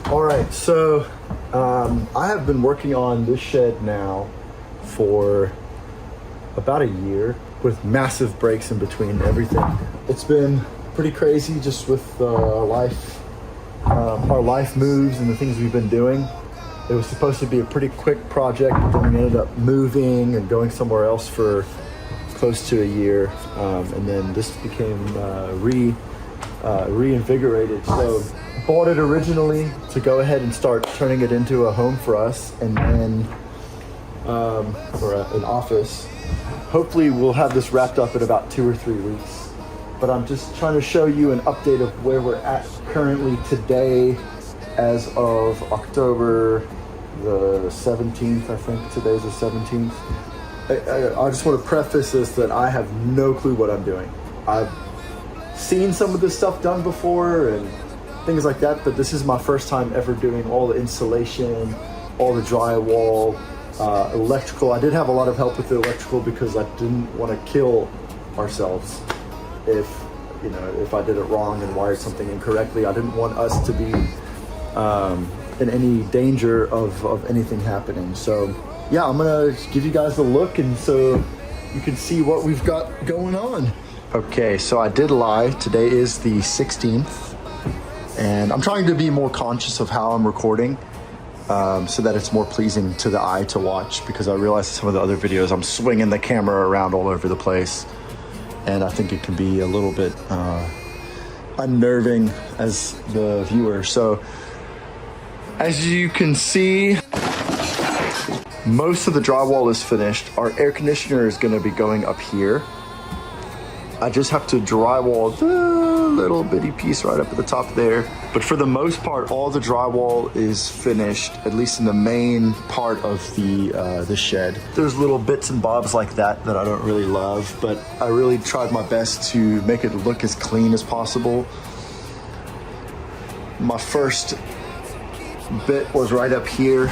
All right, so I have been working on this shed now for about a year with massive breaks in between everything. It's been pretty crazy just with our life moves and the things we've been doing. It was supposed to be a pretty quick project, but then we ended up moving and going somewhere else for close to a year, and then this became reinvigorated. So bought it originally to go ahead and start turning it into a home for us, and then for an office. Hopefully we'll have this wrapped up in about 2 or 3 weeks. But I'm just trying to show you an update of where we're at currently today, as of October the 17th. I think today's the 17th. I just want to preface this that I have no clue what I'm doing. I've seen some of this stuff done before and things like that, but this is my first time ever doing all the insulation, all the drywall, electrical. I did have a lot of help with the electrical because I didn't want to kill ourselves if I did it wrong and wired something incorrectly. I didn't want us to be in any danger of anything happening. So yeah, I'm gonna give you guys a look and so you can see what we've got going on. Okay, so I did lie. Today is the 16th, and I'm trying to be more conscious of how I'm recording so that it's more pleasing to the eye to watch, because I realize some of the other videos I'm swinging the camera around all over the place, and I think it can be a little bit unnerving as the viewer. So as you can see, most of the drywall is finished. Our air conditioner is going to be going up here. I just have to drywall the little bitty piece right up at the top there. But for the most part, all the drywall is finished, at least in the main part of the shed. There's little bits and bobs like that I don't really love, but I really tried my best to make it look as clean as possible. My first bit was right up here,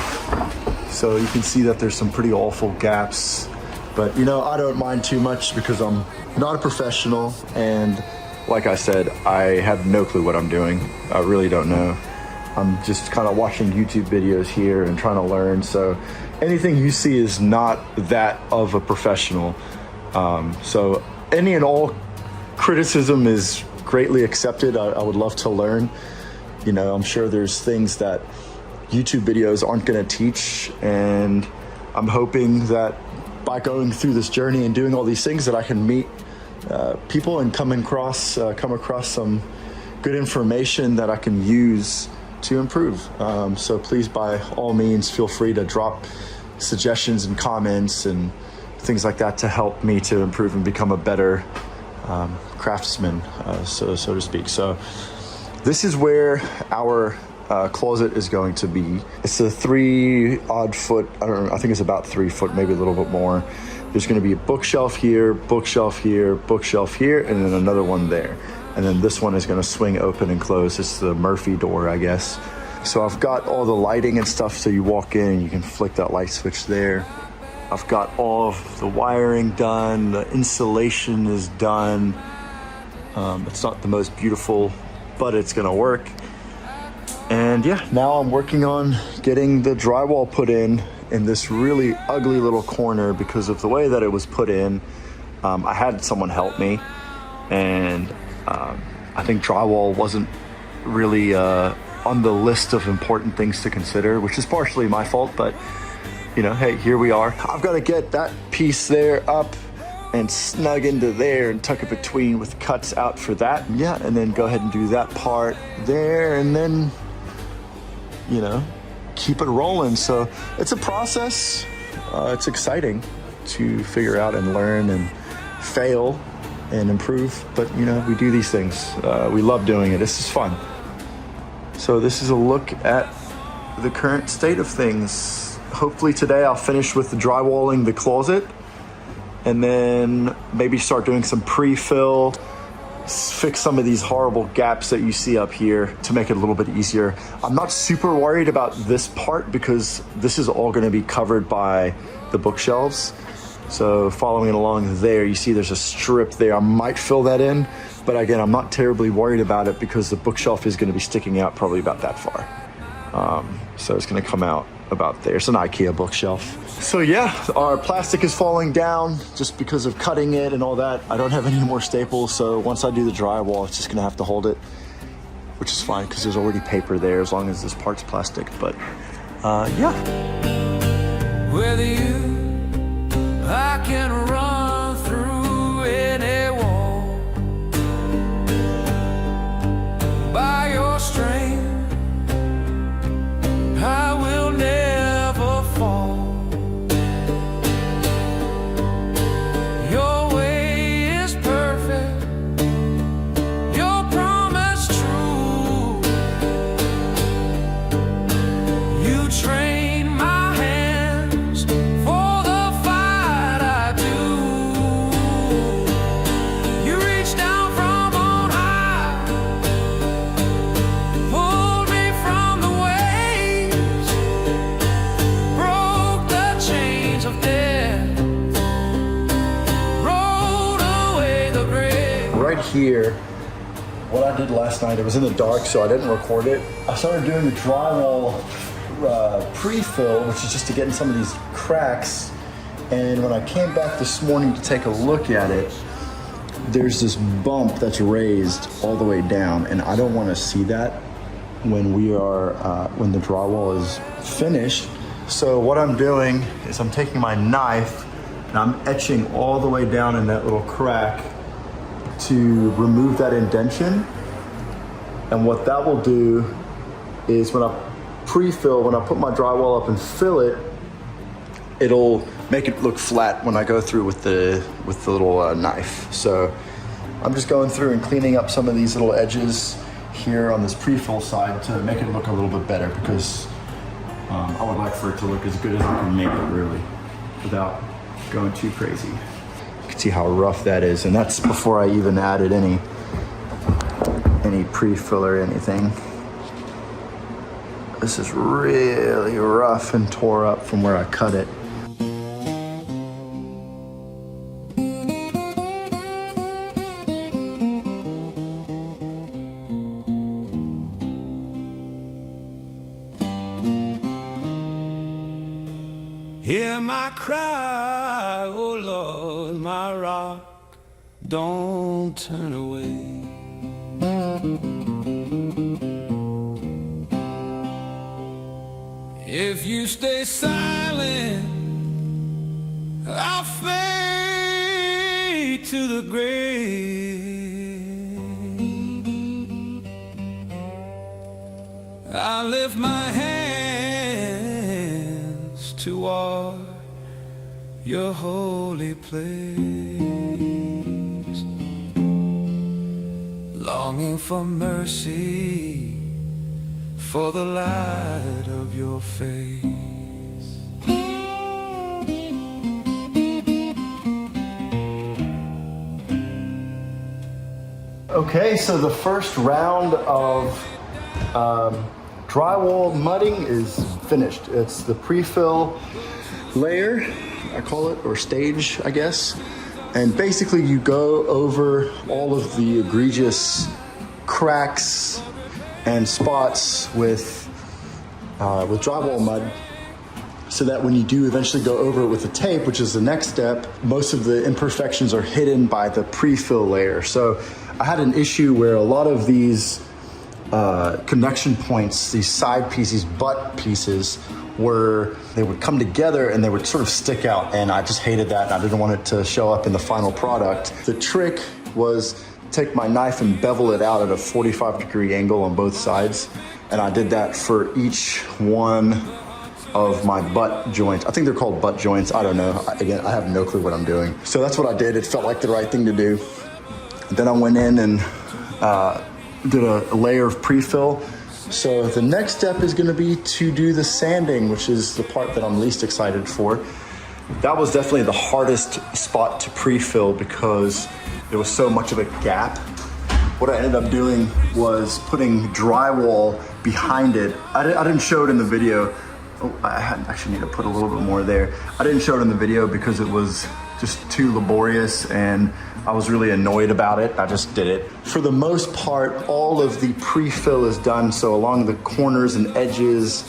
so you can see that there's some pretty awful gaps, but you know, I don't mind too much because I'm not a professional, and like I said, I have no clue what I'm doing. I really don't know. I'm just kind of watching YouTube videos here and trying to learn, so anything you see is not that of a professional. So any and all criticism is greatly accepted. I would love to learn. You know, I'm sure there's things that YouTube videos aren't going to teach, and I'm hoping that by going through this journey and doing all these things that I can meet people and come across some good information that I can use to improve. So please, by all means, feel free to drop suggestions and comments and things like that to help me to improve and become a better craftsman, so to speak. So this is where our closet is going to be. It's a 3 odd foot, I don't know, I think it's about 3 foot, maybe a little bit more. There's going to be a bookshelf here, bookshelf here, bookshelf here, and then another one there. And then this one is going to swing open and close. It's the Murphy door, I guess. So I've got all the lighting and stuff, so you walk in and you can flick that light switch there. I've got all of the wiring done, the insulation is done. It's not the most beautiful, but it's going to work. And yeah, now I'm working on getting the drywall put in this really ugly little corner because of the way that it was put in. I had someone help me, and I think drywall wasn't really on the list of important things to consider, which is partially my fault, but you know, hey, here we are. I've got to get that piece there up and snug into there and tuck it between with cuts out for that. Yeah, and then go ahead and do that part there, and then, you know, keep it rolling. So it's a process. It's exciting to figure out and learn and fail and improve, but you know, we do these things. We love doing it. This is fun. So this is a look at the current state of things. Hopefully today I'll finish with the drywalling the closet, and then maybe start doing some pre-fill, fix some of these horrible gaps that you see up here to make it a little bit easier. I'm not super worried about this part because this is all going to be covered by the bookshelves. So following along there, you see there's a strip there. I might fill that in, But again, I'm not terribly worried about it because the bookshelf is going to be sticking out probably about that far. So it's going to come out about there. It's an IKEA bookshelf. So yeah, our plastic is falling down just because of cutting it and all that. I don't have any more staples, so once I do the drywall, it's just going to have to hold it, which is fine because there's already paper there as long as this part's plastic. But yeah. With you, I can run through any wall. By your strength, I will never fall. Your way is perfect, your promise true. You train my hands for the fight I do. You reach down from on high, pulled me from the waves, broke the chains of death, rolled away the grave. Right here, what I did last night, it was in the dark, so I didn't record it. I started doing the drywall pre-fill, which is just to get in some of these cracks. And when I came back this morning to take a look at it, there's this bump that's raised all the way down, and I don't want to see that when we are when the drywall is finished. So what I'm doing is I'm taking my knife and I'm etching all the way down in that little crack to remove that indentation. And what that will do is when I pre-fill, when I put my drywall up and fill it, it'll make it look flat when I go through with the little knife. So I'm just going through and cleaning up some of these little edges here on this pre-fill side to make it look a little bit better, because I would like for it to look as good as I can make it, really, without going too crazy. You can see how rough that is, and that's before I even added any pre-fill or anything. This is really rough and tore up from where I cut it. Hear my cry, oh Lord, my rock, don't turn away. If you stay silent, I'll fade to the grave. I lift my hands toward your holy place, longing for mercy, for the light of your face. Okay, so the first round of drywall mudding is finished. It's the pre-fill layer, I call it, or stage, I guess. And basically you go over all of the egregious cracks and spots with drywall mud, so that when you do eventually go over it with the tape, which is the next step, most of the imperfections are hidden by the pre-fill layer. So I had an issue where a lot of these connection points, these side pieces, these butt pieces, they would come together and they would sort of stick out, and I just hated that, and I didn't want it to show up in the final product. The trick was take my knife and bevel it out at a 45-degree angle on both sides, and I did that for each one of my butt joints. I think they're called butt joints, I don't know. Again, I have no clue what I'm doing. So that's what I did. It felt like the right thing to do. Then I went in and did a layer of pre-fill. So the next step is gonna be to do the sanding, which is the part that I'm least excited for. That was definitely the hardest spot to pre-fill because there was so much of a gap. What I ended up doing was putting drywall behind it. I didn't show it in the video. Oh, I actually need to put a little bit more there. I didn't show it in the video because it was just too laborious, and I was really annoyed about it. I just did it. For the most part, all of the pre-fill is done, so along the corners and edges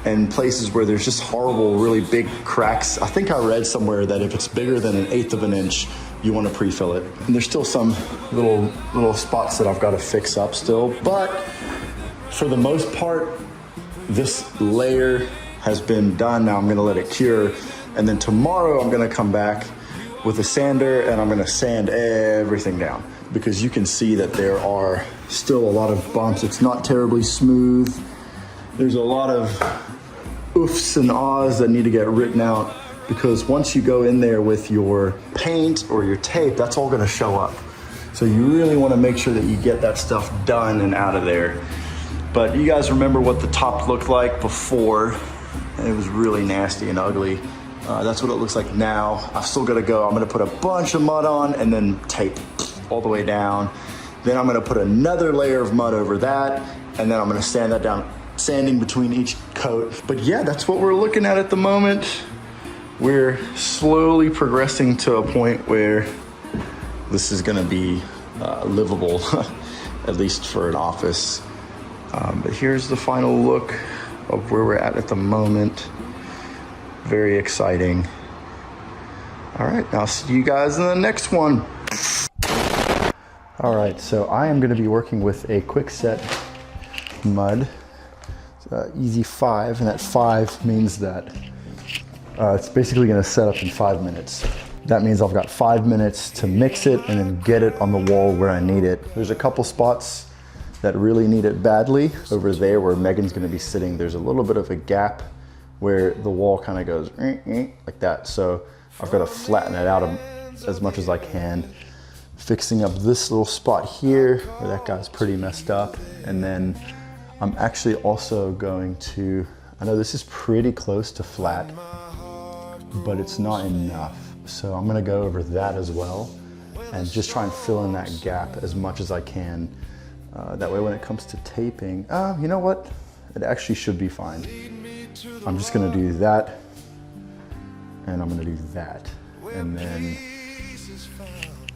and places where there's just horrible, really big cracks. I think I read somewhere that if it's bigger than 1/8 of an inch, you want to pre-fill it. And there's still some little spots that I've got to fix up still, but for the most part, this layer has been done. Now I'm gonna let it cure, and then tomorrow I'm gonna come back with a sander and I'm gonna sand everything down, because you can see that there are still a lot of bumps. It's not terribly smooth. There's a lot of oofs and ahs that need to get written out, because once you go in there with your paint or your tape, that's all gonna show up. So you really wanna make sure that you get that stuff done and out of there. But you guys remember what the top looked like before, and it was really nasty and ugly. That's what it looks like now. I've still gotta go. I'm gonna put a bunch of mud on and then tape all the way down. Then I'm gonna put another layer of mud over that, and then I'm gonna sand that down, sanding between each coat. But yeah, that's what we're looking at the moment. We're slowly progressing to a point where this is gonna be livable, at least for an office. But here's the final look of where we're at the moment. Very exciting. All right, I'll see you guys in the next one. All right, so I am gonna be working with a quick set mud, easy 5, and that 5 means that it's basically gonna set up in 5 minutes. That means I've got 5 minutes to mix it and then get it on the wall where I need it. There's a couple spots that really need it badly. Over there where Megan's gonna be sitting, there's a little bit of a gap where the wall kind of goes like that. So I've got to flatten it out as much as I can. Fixing up this little spot here where that guy's pretty messed up. And then I'm actually also going to, I know this is pretty close to flat, but it's not enough. So I'm gonna go over that as well and just try and fill in that gap as much as I can. That way when it comes to taping, you know what? It actually should be fine. I'm just gonna do that, and I'm gonna do that. And then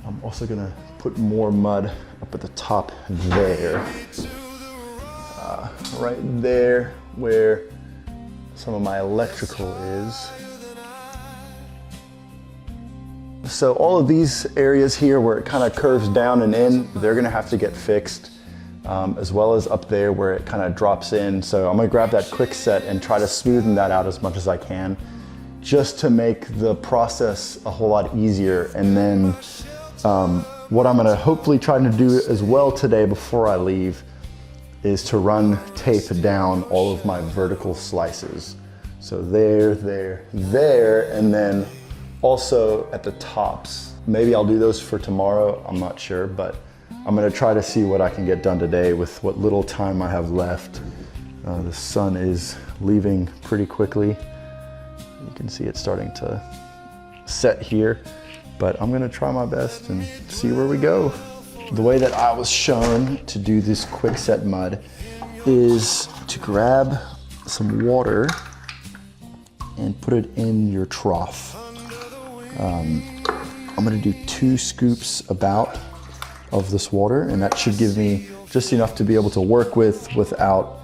I'm also gonna put more mud up at the top there. Right there where some of my electrical is. So all of these areas here where it kind of curves down and in, they're gonna have to get fixed. As well as up there where it kind of drops in. So I'm gonna grab that quick set and try to smoothen that out as much as I can, just to make the process a whole lot easier. And then what I'm gonna hopefully try to do as well today before I leave is to run tape down all of my vertical slices. So there, and then also at the tops. Maybe I'll do those for tomorrow, I'm not sure, but I'm gonna try to see what I can get done today with what little time I have left. The sun is leaving pretty quickly. You can see it starting to set here, but I'm gonna try my best and see where we go. The way that I was shown to do this quick set mud is to grab some water and put it in your trough. I'm gonna do 2 scoops about of this water, and that should give me just enough to be able to work with without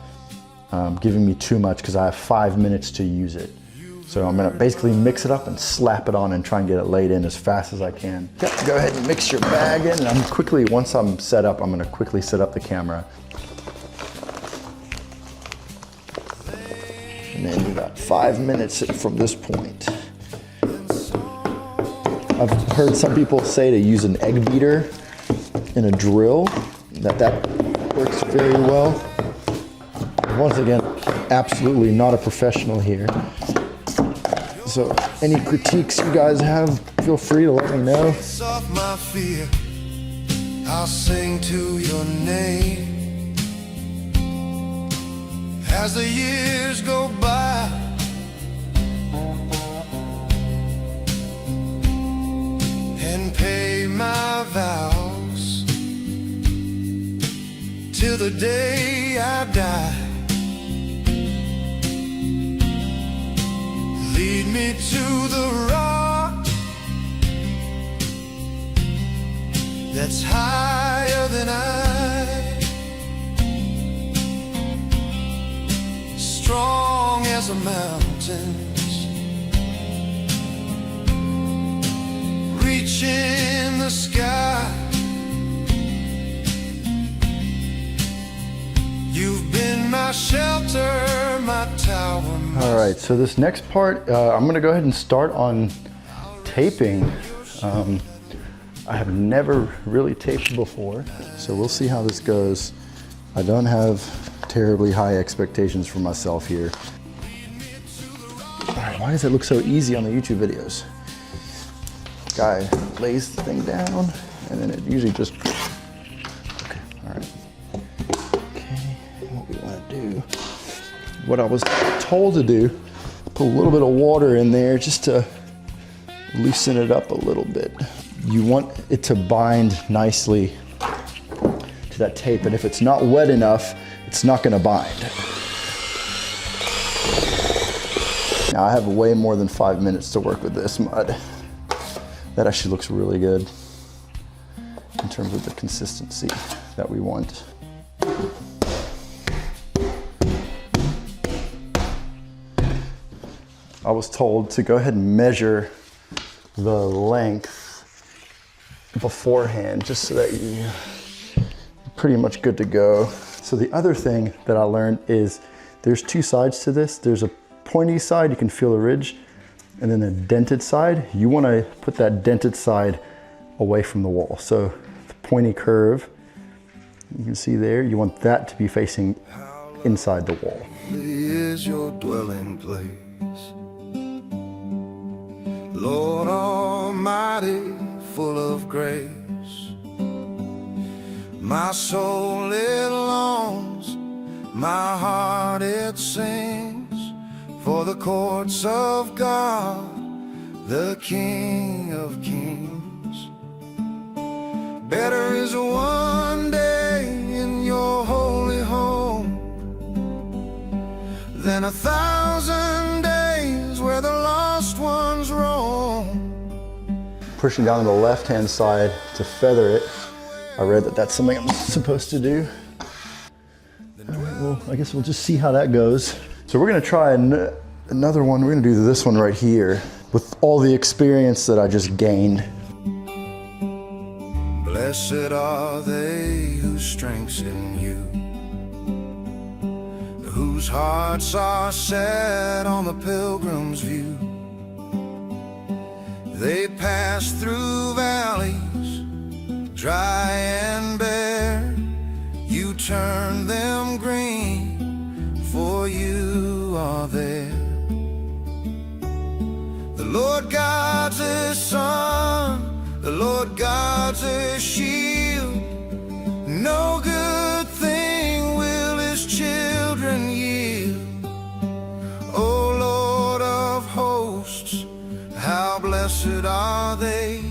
giving me too much, because I have 5 minutes to use it. So I'm gonna basically mix it up and slap it on and try and get it laid in as fast as I can. Yep, go ahead and mix your bag in, and once I'm set up, I'm gonna quickly set up the camera. And then we got 5 minutes from this point. I've heard some people say to use an egg beater in a drill, that works very well. Once again, absolutely not a professional here. So any critiques you guys have, feel free to let me know. Off my fear, I'll sing to your name. As the years go by, and pay my vows till the day I die. Lead me to the rock that's higher than I, strong as a mountains, reaching the sky. You've been my shelter, my tower. All right, so this next part, I'm gonna go ahead and start on taping. I have never really taped before, so we'll see how this goes. I don't have terribly high expectations for myself here. All right, why does it look so easy on the YouTube videos? Guy lays the thing down, and then it usually just, okay, all right. What we want to do, what I was told to do, put a little bit of water in there just to loosen it up a little bit. You want it to bind nicely to that tape, and if it's not wet enough, it's not going to bind. Now I have way more than 5 minutes to work with this mud. That actually looks really good in terms of the consistency that we want. I was told to go ahead and measure the length beforehand, just so that you're pretty much good to go. So the other thing that I learned is there's two sides to this. There's a pointy side, you can feel the ridge, and then a dented side. You want to put that dented side away from the wall. So the pointy curve, you can see there, you want that to be facing inside the wall. Is your dwelling place, Lord Almighty, full of grace. My soul it longs, my heart it sings for the courts of God, the King of Kings. Better is one day in your holy home than 1,000 days where the lost ones roam. Pushing down on the left-hand side to feather it. I read that that's something I'm supposed to do. All right, well, I guess we'll just see how that goes. So we're gonna try another one. We're gonna do this one right here with all the experience that I just gained. Blessed are they whose strength's in you, whose hearts are set on the pilgrim's view. They pass through valleys, dry and bare. You turn them green, for you are there. The Lord God's His sun, the Lord God's His shield. No good thing will His children yield. O Lord of hosts, how blessed are they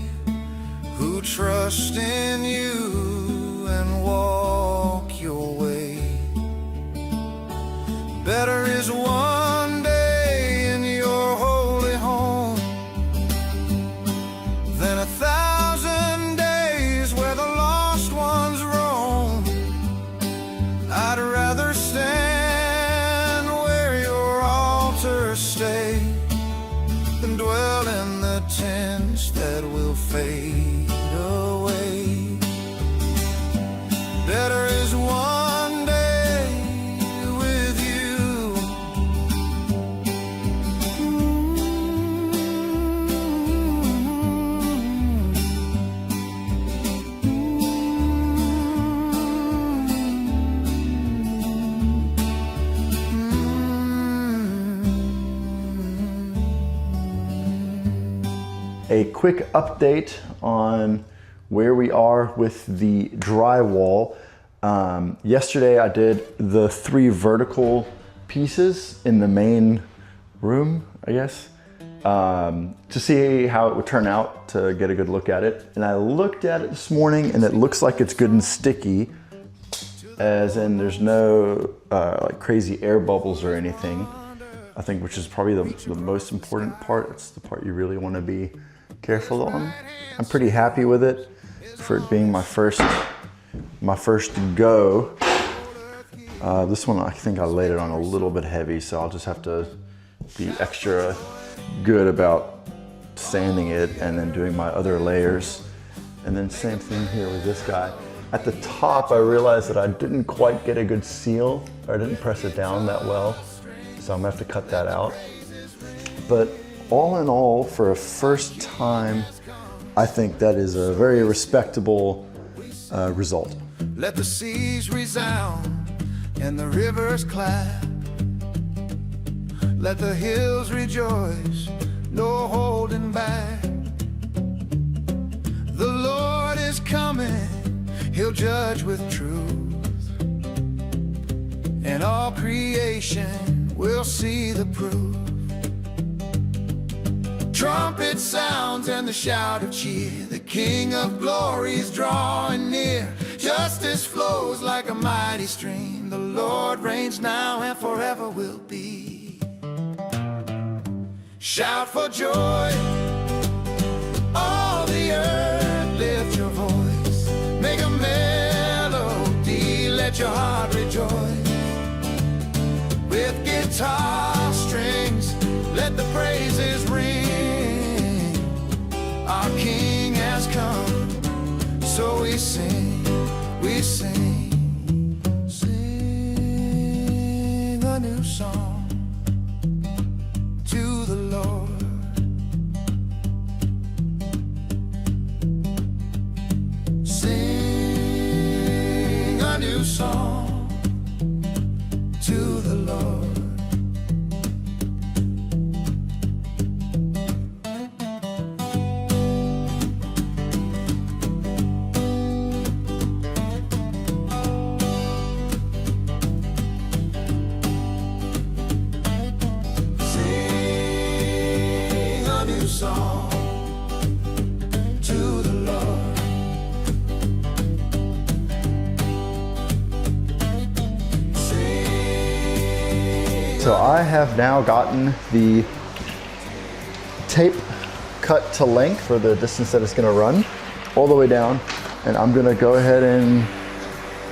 who trust in you and walk your way. Better is one day in your holy home than 1,000 days where the lost ones roam. I'd rather stand where your altars stay than dwell in the tents that will fade away. Better is one day with you. A quick update on where we are with the drywall. Yesterday I did the 3 vertical pieces in the main room, I guess, to see how it would turn out, to get a good look at it. And I looked at it this morning and it looks like it's good and sticky, as in there's no like crazy air bubbles or anything. I think, which is probably the most important part. It's the part you really want to be careful on. I'm pretty happy with it. for it being my first go. This one, I think I laid it on a little bit heavy, so I'll just have to be extra good about sanding it and then doing my other layers. And then same thing here with this guy. At the top, I realized that I didn't quite get a good seal, or I didn't press it down that well, so I'm gonna have to cut that out. But all in all, for a first time, I think that is a very respectable result. Let the seas resound and the rivers clap. Let the hills rejoice, no holding back. The Lord is coming, He'll judge with truth, and all creation will see the proof. Trumpet sounds and the shout of cheer. The King of glory is drawing near. Justice flows like a mighty stream. The Lord reigns now and forever will be. Shout for joy, all the earth, lift your voice. Make a melody, let your heart rejoice. With guitar strings, let the praises ring. Our King has come, so we sing, we sing. Sing a new song to the Lord. Sing a new song to the Lord. Song to the Lord. So I have now gotten the tape cut to length for the distance that it's going to run all the way down, and I'm going to go ahead and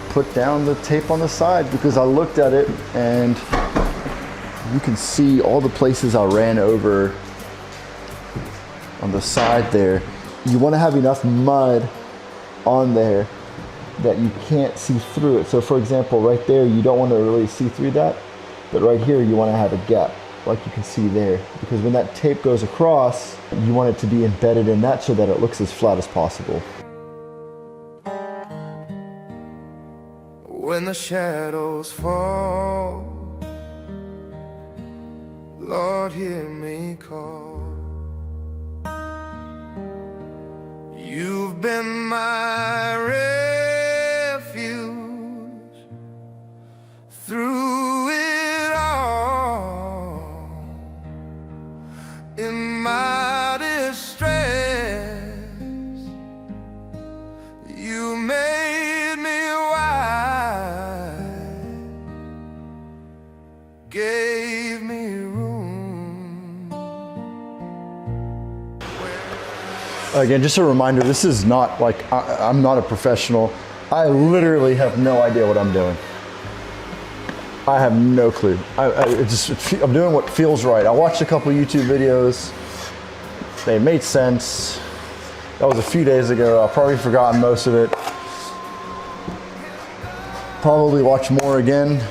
put down the tape on the side because I looked at it and you can see all the places I ran over on the side there. You want to have enough mud on there that you can't see through it. So for example, right there, you don't want to really see through that, but right here you want to have a gap like you can see there, because when that tape goes across, you want it to be embedded in that so that it looks as flat as possible. When the shadows fall, Lord, hear me call. You've been my refuge through it all. In my distress, you made me wise, gave me room. Again, just a reminder, this is not like, I'm not a professional. I literally have no idea what I'm doing. I have no clue. I'm doing what feels right. I watched a couple YouTube videos. They made sense. That was a few days ago. I've probably forgotten most of it. Probably watch more again.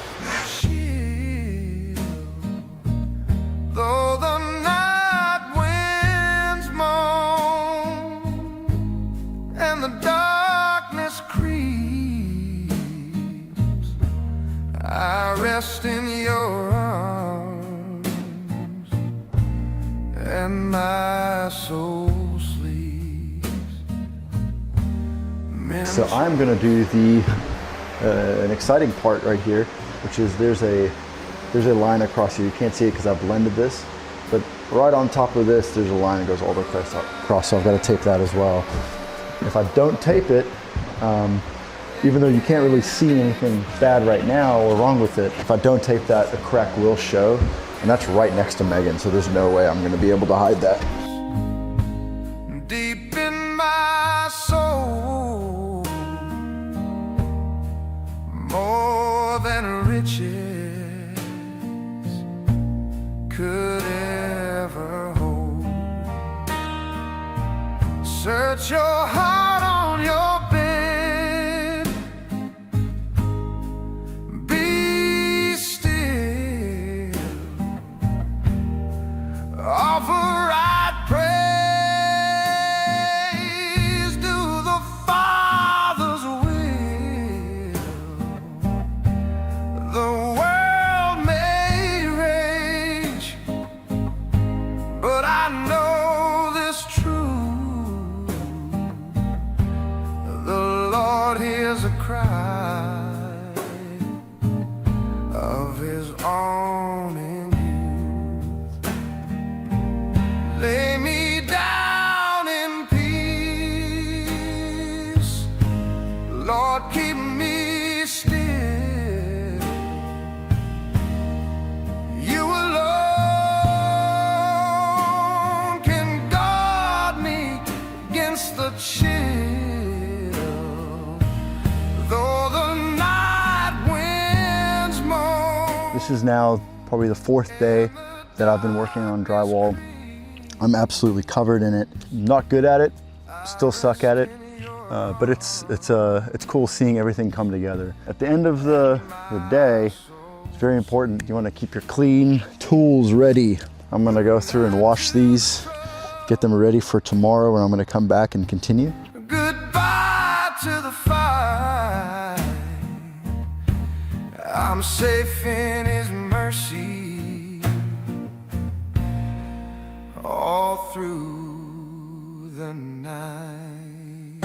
I rest in your arms, and my soul sleeps. So I'm going to do an exciting part right here, which is there's a line across here. You can't see it because I blended this, but right on top of this, there's a line that goes all the way across. So I've got to tape that as well. If I don't tape it, even though you can't really see anything bad right now or wrong with it, if I don't tape that, a crack will show, and that's right next to Megan, so there's no way I'm gonna be able to hide that. Deep in my soul, than riches could ever hold. Search your heart on your bed. Be still. Offer right praise. Do the Father's will. The world may rage, but I know this truth. The Lord hears a cry of his own in youth. Lay me down in peace. Lord, keep me still. You alone can guard me against the chill. Though the night winds moan. This is now probably the 4th day that I've been working on drywall. I'm absolutely covered in it. Not good at it, still suck at it, but it's cool seeing everything come together. At the end of the day, it's very important. You want to keep your clean tools ready. I'm going to go through and wash these, get them ready for tomorrow, when I'm going to come back and continue. Goodbye to the fight. I'm safe in his mercy all through the night.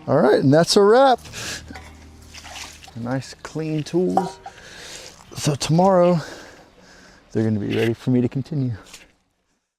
All right, and that's a wrap. Nice clean tools. So tomorrow, they're going to be ready for me to continue.